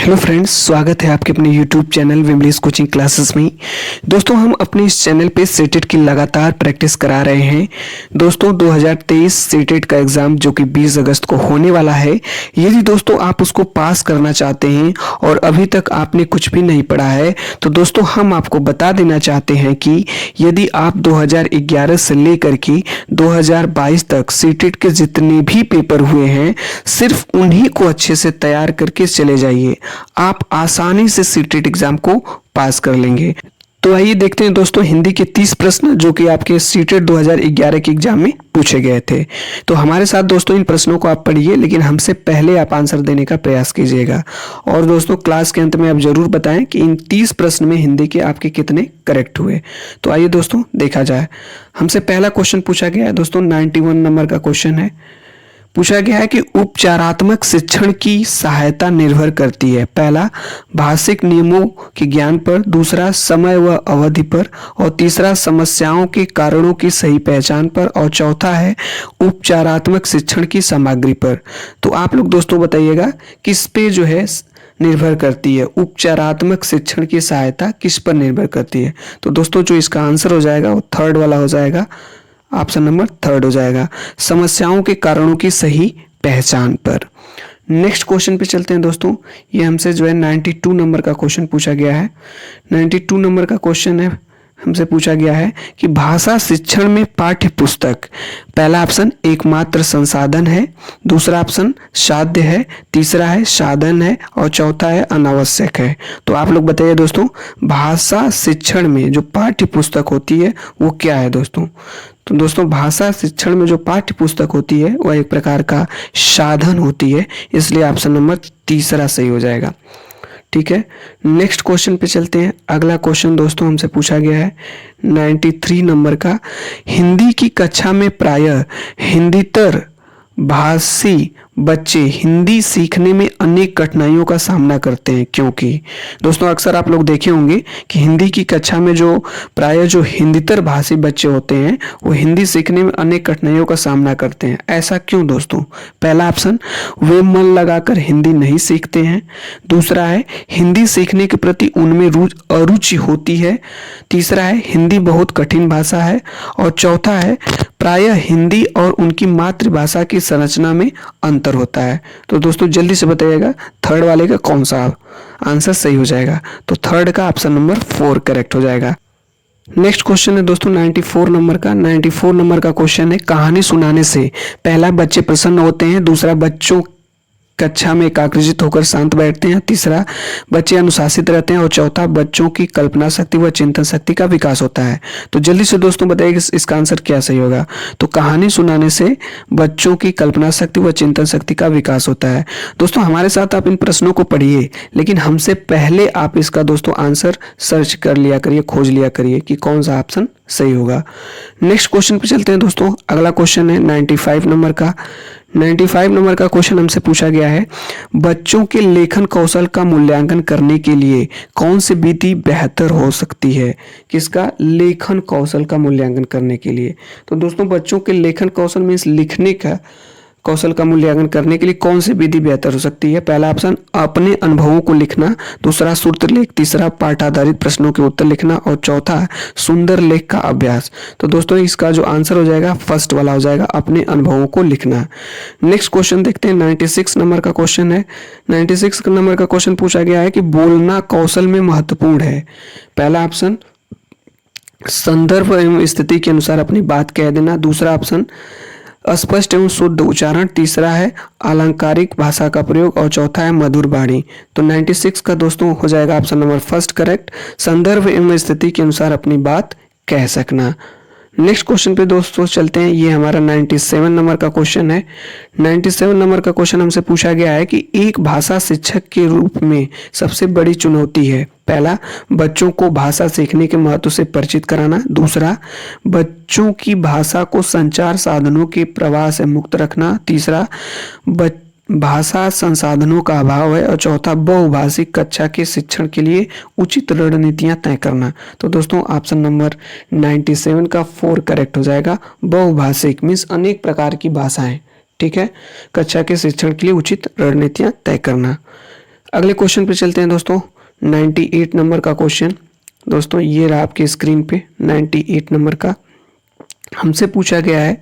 Hello friends, स्वागत है आपके अपने YouTube channel Vimlesh coaching classes में। दोस्तों, हम अपने इस चैनल पे सीटेट की लगातार प्रैक्टिस करा रहे हैं। दोस्तों, 2023 सीटेट का एग्ज़ाम जो कि 20 अगस्त को होने वाला है, यदि दोस्तों आप उसको पास करना चाहते हैं और अभी तक आपने कुछ भी नहीं पढ़ा है, तो दोस्तों हम आपको बता देना चाहते हैं कि यदि आप 2011 से लेकर के 2022 तक सीटेट के जितने भी पेपर हुए हैं, सिर्फ उन्हीं को अच्छे से तैयार करके चले जाइए। आप आसानी से सीटेट एग्जाम को पास कर लेंगे। तो आइए देखते हैं दोस्तों, हिंदी के 30 प्रश्न जो कि आपके सीटेट 2011 के एग्जाम में पूछे गए थे। तो हमारे साथ दोस्तों इन प्रश्नों को आप पढ़िए, लेकिन हमसे पहले आप आंसर देने का प्रयास कीजिएगा। और दोस्तों, क्लास के अंत में आप जरूर बताएं कि इन 30 प्रश्न में हिंदी के आपके कितने करेक्ट हुए। तो आइए दोस्तों देखा जाए। हमसे पहला क्वेश्चन पूछा गया है दोस्तों, 91 नंबर का क्वेश्चन है। पूछा गया है कि उपचारात्मक शिक्षण की सहायता निर्भर करती है। पहला, भाषिक नियमों के ज्ञान पर, दूसरा समय व अवधि पर, और तीसरा समस्याओं के कारणों की सही पहचान पर, और चौथा है उपचारात्मक शिक्षण की सामग्री पर। तो आप लोग दोस्तों बताइएगा किस पे जो है निर्भर करती है, उपचारात्मक शिक्षण की सहायता किस पर निर्भर करती है। तो दोस्तों जो इसका आंसर हो जाएगा वो थर्ड वाला हो जाएगा, ऑप्शन नंबर थर्ड हो जाएगा, समस्याओं के कारणों की सही पहचान पर। नेक्स्ट क्वेश्चन पे चलते हैं दोस्तों। ये हमसे जो है 92 नंबर का क्वेश्चन पूछा गया है। 92 नंबर का क्वेश्चन है, हमसे पूछा गया है कि भाषा शिक्षण में पाठ्य पुस्तक, पहला ऑप्शन एकमात्र संसाधन है, दूसरा ऑप्शन साध्य है, तीसरा है साधन है, और चौथा है अनावश्यक है। तो आप लोग बताइए दोस्तों, भाषा शिक्षण में जो पाठ्य पुस्तक होती है वो क्या है दोस्तों। तो दोस्तों, भाषा शिक्षण में जो पाठ्य पुस्तक होती है वह एक प्रकार का साधन होती है, इसलिए ऑप्शन नंबर तीसरा सही हो जाएगा। ठीक है, नेक्स्ट क्वेश्चन पे चलते हैं। अगला क्वेश्चन दोस्तों हमसे पूछा गया है 93 नंबर का, हिंदी की कक्षा में प्रायः हिंदीतर भाषी बच्चे हिंदी सीखने में अनेक कठिनाइयों का सामना करते हैं, क्योंकि दोस्तों अक्सर आप लोग देखे होंगे कि हिंदी की कक्षा में जो प्रायः जो हिंदीतर भाषी बच्चे होते हैं वो हिंदी सीखने में अनेक कठिनाइयों का सामना करते हैं। ऐसा क्यों दोस्तों। पहला ऑप्शन, वे मन लगाकर हिंदी नहीं सीखते हैं, दूसरा है हिंदी सीखने के प्रति उनमें अरुचि होती है, तीसरा है हिंदी बहुत कठिन भाषा है, और चौथा है प्रायः हिंदी और उनकी मातृभाषा की संरचना में अंतर होता है। तो दोस्तों जल्दी से बताइएगा थर्ड वाले का कौन सा आंसर सही हो जाएगा। तो थर्ड का ऑप्शन नंबर 4 करेक्ट हो जाएगा। नेक्स्ट क्वेश्चन है दोस्तों 94 नंबर का। 94 नंबर का क्वेश्चन है, कहानी सुनाने से पहला बच्चे प्रसन्न होते हैं, दूसरा बच्चों कक्षा में एकाग्रचित होकर शांत बैठते हैं, तीसरा बच्चे अनुशासित रहते हैं, और चौथा बच्चों की कल्पना शक्ति व चिंतन शक्ति का विकास होता है। तो जल्दी से दोस्तों बताइए इसका आंसर क्या सही होगा। तो कहानी सुनाने से बच्चों की कल्पना शक्ति व चिंतन शक्ति का विकास होता है। दोस्तों हमारे साथ आप इन प्रश्नों को पढ़िए, लेकिन हमसे पहले आप इसका दोस्तों आंसर सर्च कर लिया करिए, खोज लिया करिए कि कौन सा ऑप्शन सही होगा। नेक्स्ट क्वेश्चन पे चलते हैं दोस्तों। अगला क्वेश्चन है 95 नंबर का। 95 नंबर का क्वेश्चन हमसे पूछा गया है, बच्चों के लेखन कौशल का मूल्यांकन करने के लिए कौन सी विधि बेहतर हो सकती है। किसका, लेखन कौशल का मूल्यांकन करने के लिए। तो दोस्तों बच्चों के लेखन कौशल मीन्स लिखने का कौशल का मूल्यांकन करने के लिए कौन सी विधि बेहतर हो सकती है। पहला ऑप्शन, अपने अनुभवों को लिखना, दूसरा सूत्र लेख, तीसरा पाठ आधारित प्रश्नों के उत्तर लिखना, और चौथा सुंदर लेख का अभ्यास। तो दोस्तों इसका जो आंसर हो जाएगा फर्स्ट वाला हो जाएगा, अपने अनुभवों को लिखना। नेक्स्ट क्वेश्चन देखते हैं 96 नंबर का क्वेश्चन है। 96 नंबर का क्वेश्चन पूछा गया है कि बोलना कौशल में महत्वपूर्ण है। पहला ऑप्शन, संदर्भ एवं स्थिति के अनुसार अपनी बात कह देना, दूसरा ऑप्शन स्पष्ट एवं शुद्ध उच्चारण, तीसरा है अलंकारिक भाषा का प्रयोग, और चौथा है मधुर वाणी। तो 96 का दोस्तों हो जाएगा ऑप्शन नंबर फर्स्ट करेक्ट, संदर्भ एवं स्थिति के अनुसार अपनी बात कह सकना। नेक्स्ट क्वेश्चन पे दोस्तों चलते हैं। ये हमारा 97 नंबर का क्वेश्चन है। 97 नंबर का क्वेश्चन हमसे पूछा गया है कि एक भाषा शिक्षक के रूप में सबसे बड़ी चुनौती है। पहला, बच्चों को भाषा सीखने के महत्व से परिचित कराना, दूसरा बच्चों की भाषा को संचार साधनों के प्रवाह से मुक्त रखना, तीसरा भाषा संसाधनों का अभाव है, और चौथा बहुभाषिक कक्षा के शिक्षण के लिए उचित रणनीतियां तय करना। तो दोस्तों ऑप्शन नंबर 97 का 4 करेक्ट हो जाएगा। बहुभाषिक मीन्स अनेक प्रकार की भाषाएं, ठीक है, कक्षा के शिक्षण के लिए उचित रणनीतियां तय करना। अगले क्वेश्चन पे चलते हैं दोस्तों। 98 नंबर का क्वेश्चन दोस्तों, ये रहा आपके स्क्रीन पे 98 नंबर का। हमसे पूछा गया है,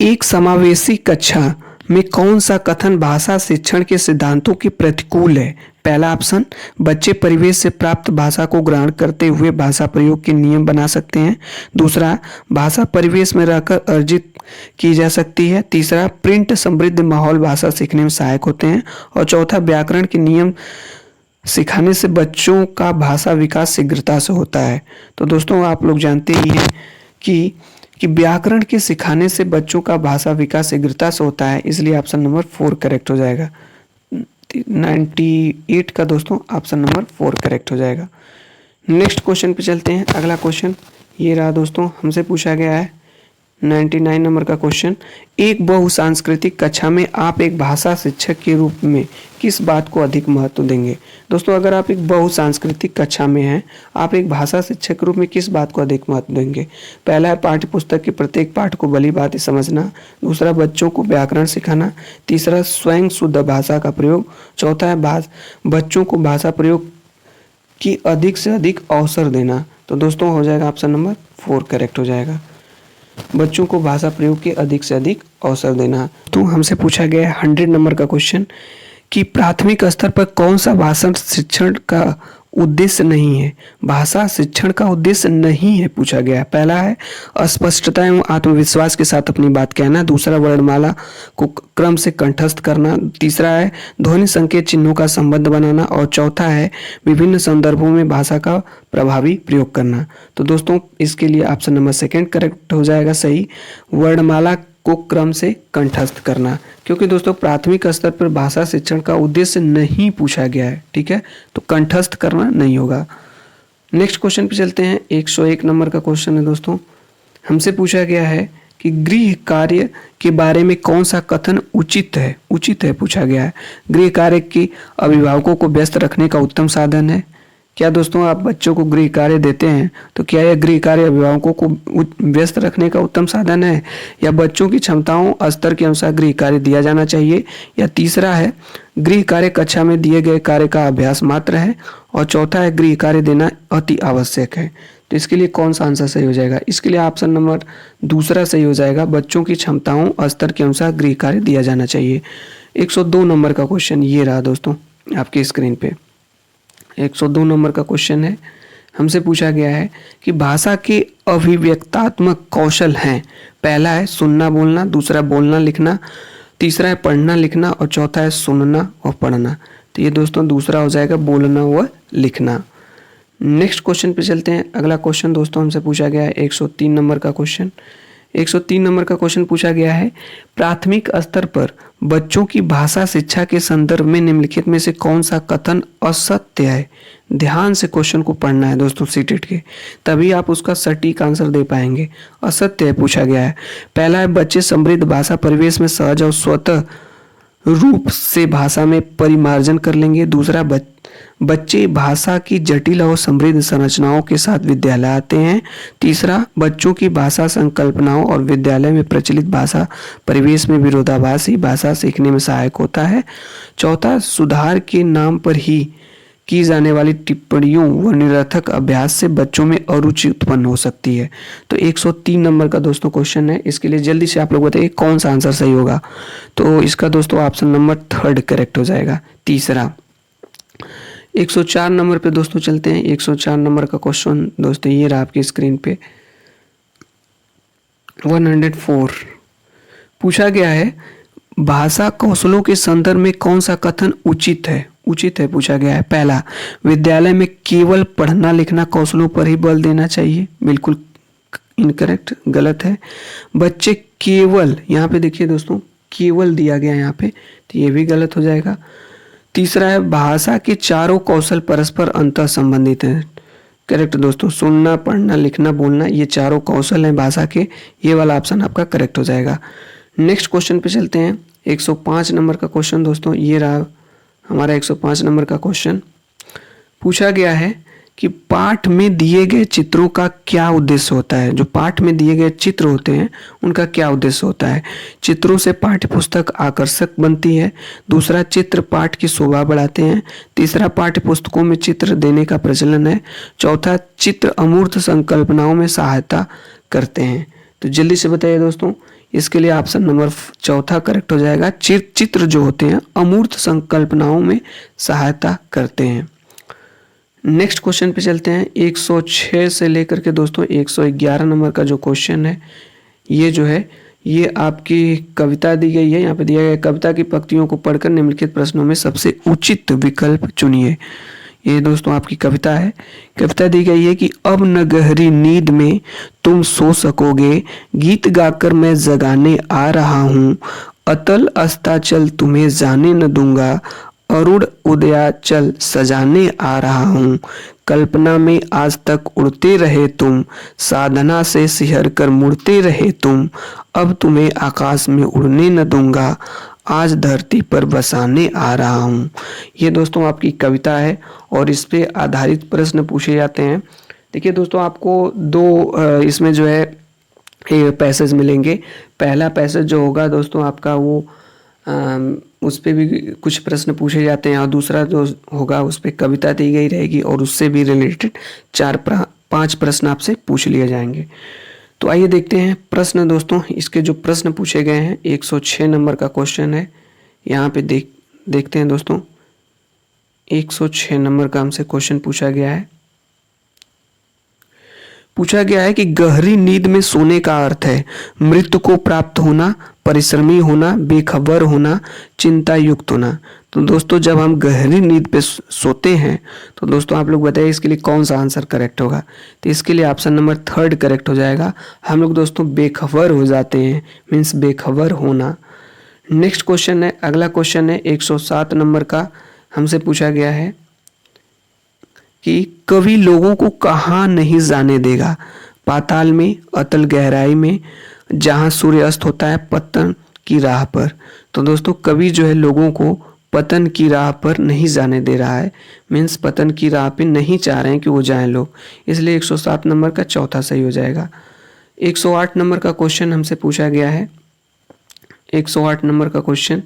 एक समावेशी कक्षा में कौन सा कथन भाषा शिक्षण के सिद्धांतों के प्रतिकूल है? पहला ऑप्शन, बच्चे परिवेश से प्राप्त भाषा को ग्रहण करते हुए भाषा प्रयोग के नियम बना सकते हैं। दूसरा, भाषा परिवेश में रहकर अर्जित की जा सकती है। तीसरा, प्रिंट समृद्ध माहौल भाषा सीखने में सहायक होते हैं। और चौथा, व्याकरण के नियम सिखाने से बच्चों का भाषा विकास शीघ्रता से होता है। तो दोस्तों आप लोग जानते ही हैं कि व्याकरण के सिखाने से बच्चों का भाषा विकास शीघ्रता से होता है, इसलिए ऑप्शन नंबर 4 करेक्ट हो जाएगा। 98 का दोस्तों ऑप्शन नंबर 4 करेक्ट हो जाएगा। नेक्स्ट क्वेश्चन पे चलते हैं। अगला क्वेश्चन ये रहा दोस्तों, हमसे पूछा गया है 99 नंबर का क्वेश्चन, एक बहुसांस्कृतिक कक्षा में आप एक भाषा शिक्षक के रूप में किस बात को अधिक महत्व देंगे? दोस्तों अगर आप एक बहुसांस्कृतिक कक्षा में हैं, आप एक भाषा शिक्षक के रूप में किस बात को अधिक महत्व देंगे? पहला है पाठ्य पुस्तक के प्रत्येक पाठ को भली भांति समझना। दूसरा, बच्चों को व्याकरण सिखाना। तीसरा, स्वयं शुद्ध भाषा का प्रयोग। चौथा है बच्चों को भाषा प्रयोग की अधिक से अधिक अवसर देना। तो दोस्तों हो जाएगा ऑप्शन नंबर 4 करेक्ट हो जाएगा, बच्चों को भाषा प्रयोग के अधिक से अधिक अवसर देना। तो हमसे पूछा गया है 100 नंबर का क्वेश्चन कि प्राथमिक स्तर पर कौन सा भाषा शिक्षण का उद्देश्य नहीं है? भाषा शिक्षण का उद्देश्य नहीं है पूछा गया है। पहला है अस्पष्टता एवं आत्मविश्वास के साथ अपनी बात कहना। दूसरा, वर्णमाला को क्रम से कंठस्थ करना। तीसरा है ध्वनि संकेत चिन्हों का संबंध बनाना। और चौथा है विभिन्न संदर्भों में भाषा का प्रभावी प्रयोग करना। तो दोस्तों इसके लिए ऑप्शन नंबर 2 करेक्ट हो जाएगा सही, वर्णमाला को क्रम से कंठस्थ करना, क्योंकि दोस्तों प्राथमिक स्तर पर भाषा शिक्षण का उद्देश्य नहीं पूछा गया है। ठीक है, तो कंठस्थ करना नहीं होगा। नेक्स्ट क्वेश्चन पे चलते हैं। 101 नंबर का क्वेश्चन है दोस्तों, हमसे पूछा गया है कि गृह कार्य के बारे में कौन सा कथन उचित है पूछा गया है। गृह कार्य की अभिभावकों को व्यस्त रखने का उत्तम साधन है। क्या दोस्तों आप बच्चों को गृह कार्य देते हैं तो क्या यह गृह कार्य अभिभावकों को व्यस्त रखने का उत्तम साधन है, या बच्चों की क्षमताओं स्तर के अनुसार गृह कार्य दिया जाना चाहिए? या तीसरा है गृह कार्य कक्षा में दिए गए कार्य का अभ्यास मात्र है। और चौथा है गृह कार्य देना अति आवश्यक है। तो इसके लिए कौन सा आंसर सही हो जाएगा? इसके लिए ऑप्शन नंबर 2 सही हो जाएगा, बच्चों की क्षमताओं स्तर के अनुसार गृह कार्य दिया जाना चाहिए। 102 नंबर का क्वेश्चन ये रहा दोस्तों आपकी स्क्रीन पे। 102 नंबर का क्वेश्चन है, हमसे पूछा गया है कि भाषा के अभिव्यक्तात्मक कौशल हैं। पहला है सुनना बोलना, दूसरा बोलना लिखना, तीसरा है पढ़ना लिखना और चौथा है सुनना और पढ़ना। तो ये दोस्तों दूसरा हो जाएगा बोलना व लिखना। नेक्स्ट क्वेश्चन पे चलते हैं। अगला क्वेश्चन दोस्तों हमसे पूछा गया है 103 नंबर का क्वेश्चन। 103 नंबर का क्वेश्चन पूछा गया है, प्राथमिक स्तर पर बच्चों की भाषा शिक्षा के संदर्भ में निम्नलिखित में से कौन सा कथन असत्य है? ध्यान से क्वेश्चन को पढ़ना है दोस्तों सीटेट के, तभी आप उसका सटीक आंसर दे पाएंगे। असत्य है पूछा गया है। पहला है बच्चे समृद्ध भाषा परिवेश में सहज और स्वतः रूप से भाषा में परिमार्जन कर लेंगे। दूसरा, बच्चे भाषा की जटिल और समृद्ध संरचनाओं के साथ विद्यालय आते हैं। तीसरा, बच्चों की भाषा संकल्पनाओं और विद्यालय में प्रचलित भाषा परिवेश में विरोधाभासी भाषा सीखने में सहायक होता है। चौथा, सुधार के नाम पर ही की जाने वाली टिप्पणियों व निरर्थक अभ्यास से बच्चों में अरुचि उत्पन्न हो सकती है। तो 103 नंबर का दोस्तों क्वेश्चन है, इसके लिए जल्दी से आप लोग बताइए कौन सा आंसर सही होगा। तो इसका दोस्तों ऑप्शन नंबर 3 करेक्ट हो जाएगा, तीसरा। 104 नंबर पे दोस्तों चलते हैं। 104 नंबर का क्वेश्चन दोस्तों ये रहा आपकी स्क्रीन पे। 104 पूछा गया है, भाषा कौशलों के संदर्भ में कौन सा कथन उचित है पूछा गया है। पहला, विद्यालय में केवल पढ़ना लिखना कौशलों पर ही बल देना चाहिए। बिल्कुल इनकरेक्ट, गलत है। बच्चे केवल, यहाँ पे देखिए दोस्तों केवल दिया गया यहाँ पे, तो ये भी गलत हो जाएगा। तीसरा है भाषा के चारों कौशल परस्पर अंतर संबंधित हैं। करेक्ट दोस्तों, सुनना पढ़ना लिखना बोलना ये चारों कौशल हैं भाषा के, ये वाला ऑप्शन आपका करेक्ट हो जाएगा। नेक्स्ट क्वेश्चन पे चलते हैं। 105 नंबर का क्वेश्चन दोस्तों ये रहा हमारा 105 नंबर का क्वेश्चन। पूछा गया है कि पाठ में दिए गए चित्रों का क्या उद्देश्य होता है। जो पाठ में दिए गए चित्र होते हैं उनका क्या उद्देश्य होता है। चित्रों से पाठ्य पुस्तक आकर्षक बनती है। दूसरा, चित्र पाठ की शोभा बढ़ाते हैं। तीसरा, पाठ्य पुस्तकों में चित्र देने का प्रचलन है। चौथा, चित्र अमूर्त संकल्पनाओं में सहायता करते हैं। तो जल्दी से बताइए दोस्तों, इसके लिए ऑप्शन नंबर चौथा करेक्ट हो जाएगा। चित्र जो होते हैं अमूर्त संकल्पनाओं में सहायता करते हैं। नेक्स्ट क्वेश्चन पे चलते हैं। 106 से लेकर के दोस्तों 111 नंबर का जो क्वेश्चन है, ये जो है ये आपकी कविता दी गई है। यहाँ पे दिया गया कविता की पंक्तियों को पढ़कर निम्नलिखित प्रश्नों में सबसे उचित विकल्प चुनिए। ये दोस्तों आपकी कविता है। कविता दी गई है कि अब न गहरी नींद में तुम सो सकोगे, गीत गाकर मैं जगाने आ रहा हूँ, अतल अस्ताचल तुम्हें जाने न दूंगा, अरुण उदयाचल सजाने आ रहा हूँ, कल्पना में आज तक उड़ते रहे तुम, साधना से सिहर कर मुड़ते रहे तुम, अब तुम्हें आकाश में उड़ने न दूंगा, आज धरती पर बसाने आ रहा हूँ। ये दोस्तों आपकी कविता है और इस पे आधारित प्रश्न पूछे जाते हैं। देखिए दोस्तों, आपको दो इसमें जो है पैसेज मिलेंगे। पहला पैसेज जो होगा दोस्तों आपका वो उस पे भी कुछ प्रश्न पूछे जाते हैं और दूसरा जो होगा उस पे कविता दी गई रहेगी और उससे भी रिलेटेड 4-5 प्रश्न आपसे पूछ लिए जाएंगे। तो आइए देखते हैं प्रश्न दोस्तों। इसके जो प्रश्न पूछे गए हैं 106 नंबर का क्वेश्चन है। यहाँ पे देखते हैं दोस्तों, 106 नंबर का हमसे क्वेश्चन पूछा गया है कि गहरी नींद में सोने का अर्थ है मृत्यु को प्राप्त होना, परिश्रमी होना, बेखबर होना, चिंता युक्त होना। तो दोस्तों जब हम गहरी नींद पे सोते हैं तो दोस्तों आप लोग बताइए इसके लिए कौन सा आंसर करेक्ट होगा। तो इसके लिए ऑप्शन नंबर 3 करेक्ट हो जाएगा। हम लोग दोस्तों बेखबर हो जाते हैं, मीन्स बेखबर होना। नेक्स्ट क्वेश्चन है, अगला क्वेश्चन है 107 नंबर का। हमसे पूछा गया है कि कवि लोगों को कहाँ नहीं जाने देगा, पाताल में, अतल गहराई में, जहाँ सूर्य अस्त होता है, पतन की राह पर। तो दोस्तों कवि जो है लोगों को पतन की राह पर नहीं जाने दे रहा है, मीन्स पतन की राह पे नहीं चाह रहे हैं कि वो जाएं लोग, इसलिए 107 नंबर का चौथा सही हो जाएगा। 108 नंबर का क्वेश्चन हमसे पूछा गया है। 108 नंबर का क्वेश्चन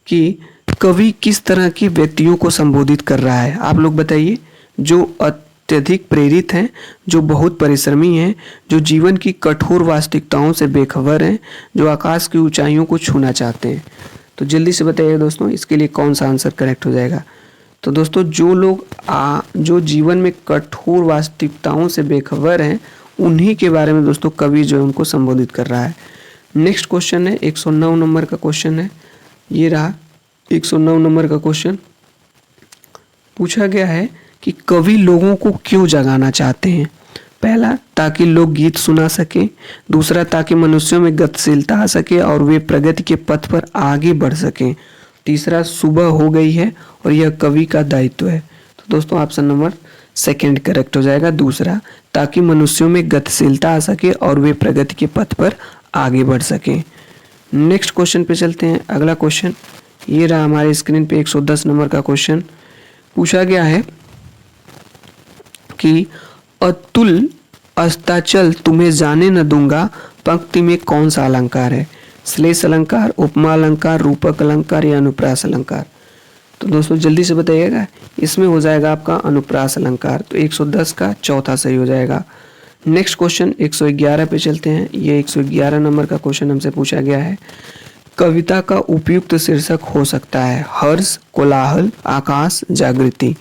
कि कवि किस तरह के व्यक्तियों को संबोधित कर रहा है। आप लोग बताइए। जो अत्यधिक प्रेरित हैं, जो बहुत परिश्रमी हैं, जो जीवन की कठोर वास्तविकताओं से बेखबर हैं, जो आकाश की ऊंचाइयों को छूना चाहते हैं। तो जल्दी से बताइए दोस्तों इसके लिए कौन सा आंसर करेक्ट हो जाएगा। तो दोस्तों जो लोग जो जीवन में कठोर वास्तविकताओं से बेखबर हैं उन्हीं के बारे में दोस्तों कवि जो है उनको संबोधित कर रहा है। नेक्स्ट क्वेश्चन है 109 नंबर का क्वेश्चन है। ये रहा 109 नंबर का क्वेश्चन। पूछा गया है कि कवि लोगों को क्यों जगाना चाहते हैं। पहला, ताकि लोग गीत सुना सकें। दूसरा, ताकि मनुष्यों में गतिशीलता आ सके और वे प्रगति के पथ पर आगे बढ़ सकें। तीसरा, सुबह हो गई है और यह कवि का दायित्व है। तो दोस्तों ऑप्शन नंबर 2 करेक्ट हो जाएगा। दूसरा, ताकि मनुष्यों में गतिशीलता आ सके और वे प्रगति के पथ पर आगे बढ़ सकें। नेक्स्ट क्वेश्चन पे चलते हैं। अगला क्वेश्चन ये रहा हमारे स्क्रीन पे 110 नंबर का क्वेश्चन। पूछा गया है कि अतुल अस्ताचल तुम्हें जाने न दूंगा पंक्ति में कौन सा अलंकार है। श्लेष अलंकार, उपमा अलंकार, रूपक अलंकार या अनुप्रास अलंकार। तो दोस्तों जल्दी से बताइएगा। इसमें हो जाएगा आपका अनुप्रास अलंकार। तो 110 का चौथा सही हो जाएगा। नेक्स्ट क्वेश्चन 111 पे चलते हैं। ये 111 नंबर का क्वेश्चन हमसे पूछा गया है। कविता का उपयुक्त शीर्षक हो सकता है हर्ष, कोलाहल, आकाश, जागृति।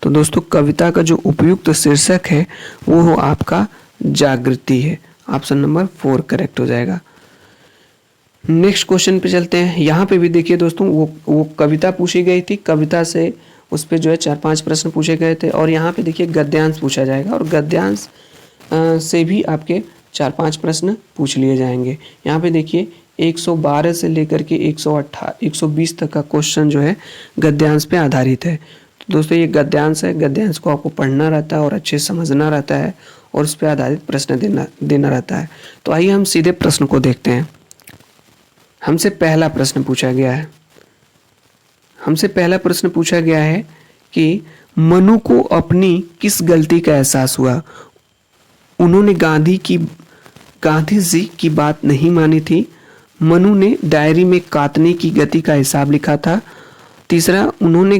तो दोस्तों कविता का जो उपयुक्त शीर्षक है वो हो आपका जागृति है। ऑप्शन नंबर 4 करेक्ट हो जाएगा। नेक्स्ट क्वेश्चन पे चलते हैं। यहाँ पे भी देखिए दोस्तों वो कविता पूछी गई थी, कविता से उस पे जो है 4-5 प्रश्न पूछे गए थे और यहाँ पे देखिए गद्यांश पूछा जाएगा और गद्यांश से भी आपके 4-5 प्रश्न पूछ लिए जाएंगे। यहाँ पे देखिए 112 से लेकर के 120 तक का क्वेश्चन जो है गद्यांश पे आधारित है। तो दोस्तों ये गद्यांश है, गद्यांश को आपको पढ़ना रहता है और अच्छे समझना रहता है और उस पर आधारित प्रश्न देना रहता है। तो आइए हम सीधे प्रश्न को देखते हैं। हमसे पहला प्रश्न पूछा गया है कि मनु को अपनी किस गलती का एहसास हुआ? उन्होंने गांधी जी की बात नहीं मानी थी। मनु ने डायरी में काटने की गति का हिसाब लिखा था। तीसरा, उन्होंने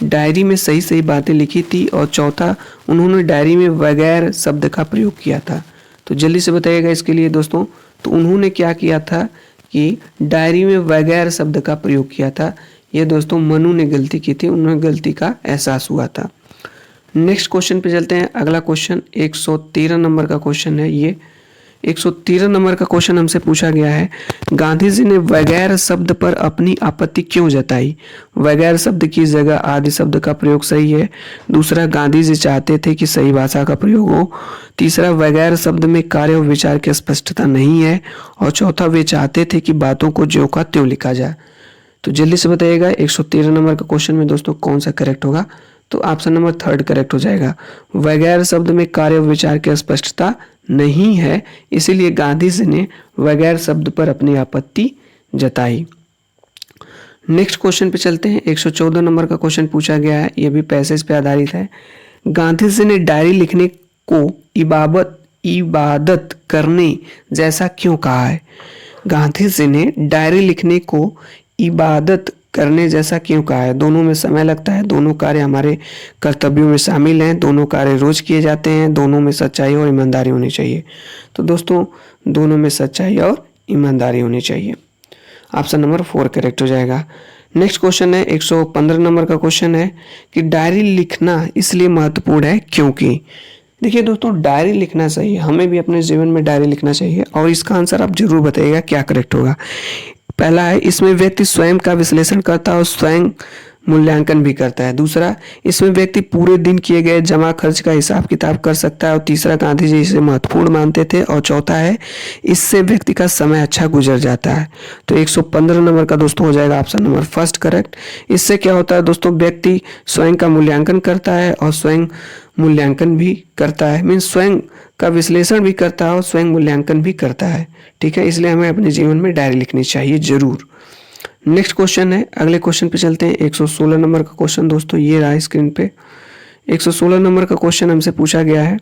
डायरी में सही सही बातें लिखी थी। और चौथा, उन्होंने डायरी में वगैर शब्द का प्रयोग किया था। तो जल्दी से बताइएगा इसके लिए दोस्तों। तो उन्होंने क्या किया था कि डायरी में वगैर शब्द का प्रयोग किया था। यह दोस्तों मनु ने गलती की थी, उन्हें गलती का एहसास हुआ था। नेक्स्ट क्वेश्चन पे चलते हैं। अगला क्वेश्चन 113 नंबर का क्वेश्चन है। ये 113 नंबर का क्वेश्चन हमसे पूछा गया है, गांधी जी ने वगैर शब्द पर अपनी आपत्ति क्यों जताई? वगैर शब्द की जगह आदि शब्द का प्रयोग सही है। दूसरा, गांधी जी चाहते थे कि सही भाषा का प्रयोग हो। तीसरा, वगैर शब्द में कार्य और विचार की स्पष्टता नहीं है। और चौथा, वे चाहते थे कि बातों को ज्यों का त्यों लिखा जाए। तो जल्दी से बताइएगा 113 नंबर का क्वेश्चन में दोस्तों कौन सा करेक्ट होगा? तो ऑप्शन नंबर 3 करेक्ट हो जाएगा। वगैर शब्द में कार्य और विचार की स्पष्टता नहीं है, इसीलिए गांधी जी ने वगैर शब्द पर अपनी आपत्ति जताई। नेक्स्ट क्वेश्चन पे चलते हैं। 114 नंबर का क्वेश्चन पूछा गया है, यह भी पैसेज पे आधारित है। गांधी जी ने डायरी लिखने को इबादत करने जैसा क्यों कहा है? गांधी जी ने डायरी लिखने को इबादत करने जैसा क्यों कहा है? दोनों में समय लगता है, दोनों कार्य हमारे कर्तव्यों में शामिल हैं, दोनों कार्य रोज किए जाते हैं, दोनों में सच्चाई और ईमानदारी होनी चाहिए। तो दोस्तों दोनों में सच्चाई और ईमानदारी होनी चाहिए। ऑप्शन नंबर 4 करेक्ट हो जाएगा। नेक्स्ट क्वेश्चन है 115 नंबर का क्वेश्चन है कि डायरी लिखना इसलिए महत्वपूर्ण है क्योंकि। देखिए दोस्तों, डायरी लिखना चाहिए, हमें भी अपने जीवन में डायरी लिखना चाहिए। और इसका आंसर आप जरूर बताइएगा क्या करेक्ट होगा। पहला है, इसमें व्यक्ति स्वयं का विश्लेषण करता है और स्वयं मूल्यांकन भी करता है। दूसरा, इसमें व्यक्ति पूरे दिन किए गए जमा खर्च का हिसाब किताब कर सकता है। और तीसरा, गांधी जी इसे महत्वपूर्ण मानते थे। और चौथा है, इससे व्यक्ति का समय अच्छा गुजर जाता है। तो 115 नंबर का दोस्तों हो जाएगा ऑप्शन नंबर 1 करेक्ट। इससे क्या होता है दोस्तों, व्यक्ति स्वयं का मूल्यांकन करता है और स्वयं मूल्यांकन भी करता है, मीन्स स्वयं का विश्लेषण भी करता है और स्वयं मूल्यांकन भी करता है। ठीक है, इसलिए हमें अपने जीवन में डायरी लिखनी चाहिए जरूर। नेक्स्ट क्वेश्चन है, अगले क्वेश्चन पे चलते हैं। 116 नंबर का क्वेश्चन दोस्तों ये रहा स्क्रीन पे। 116 नंबर का क्वेश्चन हमसे पूछा गया है,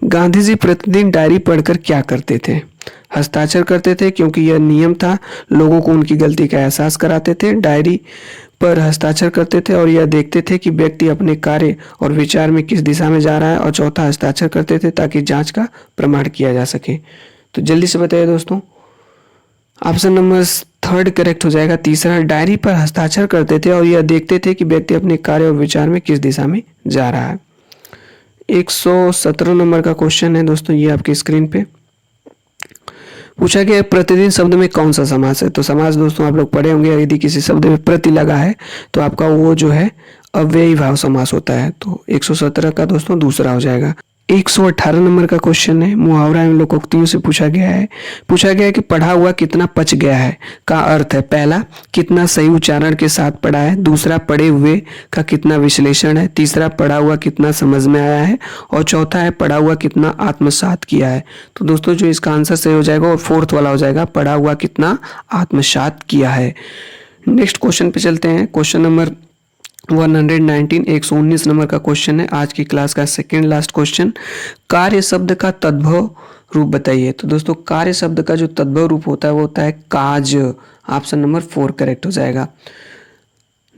गांधी जी प्रतिदिन डायरी पढ़कर क्या करते थे? हस्ताक्षर करते थे क्योंकि यह नियम था, लोगों को उनकी गलती का एहसास कराते थे, डायरी पर हस्ताक्षर करते थे और यह देखते थे कि व्यक्ति अपने कार्य और विचार में किस दिशा में जा रहा है। और चौथा, हस्ताक्षर करते थे ताकि जांच का प्रमाण किया जा सके। तो जल्दी से बताइए दोस्तों। ऑप्शन नंबर 3 करेक्ट हो जाएगा। तीसरा, डायरी पर हस्ताक्षर करते थे और यह देखते थे कि व्यक्ति अपने कार्य और विचार में किस दिशा में जा रहा है। 117 नंबर का क्वेश्चन है दोस्तों, ये आपकी स्क्रीन पे पूछा गया, प्रतिदिन शब्द में कौन सा समास है? तो समास दोस्तों आप लोग पढ़े होंगे, यदि किसी शब्द में प्रति लगा है तो आपका वो जो है अव्ययी भाव समास होता है। तो 117 का दोस्तों दूसरा हो जाएगा। 118 नंबर का क्वेश्चन है, मुहावरा एवं लोकोक्तियों से पूछा गया है कि पढ़ा हुआ कितना पच गया है का अर्थ है। पहला, कितना सही उच्चारण के साथ पढ़ा है। दूसरा, पढ़े हुए का कितना विश्लेषण है। तीसरा, पढ़ा हुआ कितना समझ में आया है। और चौथा है, पढ़ा हुआ कितना आत्मसात किया है। तो दोस्तों जो इसका आंसर सही हो जाएगा और 4th वाला हो जाएगा, पढ़ा हुआ कितना आत्मसात किया है। नेक्स्ट क्वेश्चन पे चलते हैं। क्वेश्चन नंबर 119 119 नंबर का क्वेश्चन है, आज की क्लास का सेकेंड लास्ट क्वेश्चन, कार्य शब्द का तद्भव रूप बताइए। तो दोस्तों कार्य शब्द का जो तद्भव रूप होता है वो होता है काज। ऑप्शन नंबर 4 करेक्ट हो जाएगा।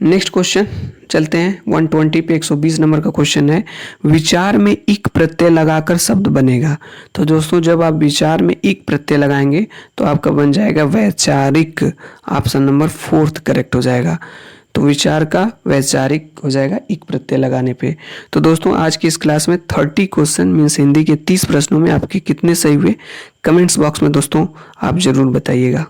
नेक्स्ट क्वेश्चन चलते हैं 120 पे 120 नंबर का क्वेश्चन है, विचार में इक प्रत्यय लगाकर शब्द बनेगा। तो दोस्तों जब आप विचार में इक प्रत्यय लगाएंगे तो आपका बन जाएगा वैचारिक। ऑप्शन नंबर 4 करेक्ट हो जाएगा। तो विचार का वैचारिक हो जाएगा इक प्रत्यय लगाने पे। तो दोस्तों आज की इस क्लास में 30 क्वेश्चन मीन्स हिंदी के 30 प्रश्नों में आपके कितने सही हुए, कमेंट्स बॉक्स में दोस्तों आप जरूर बताइएगा।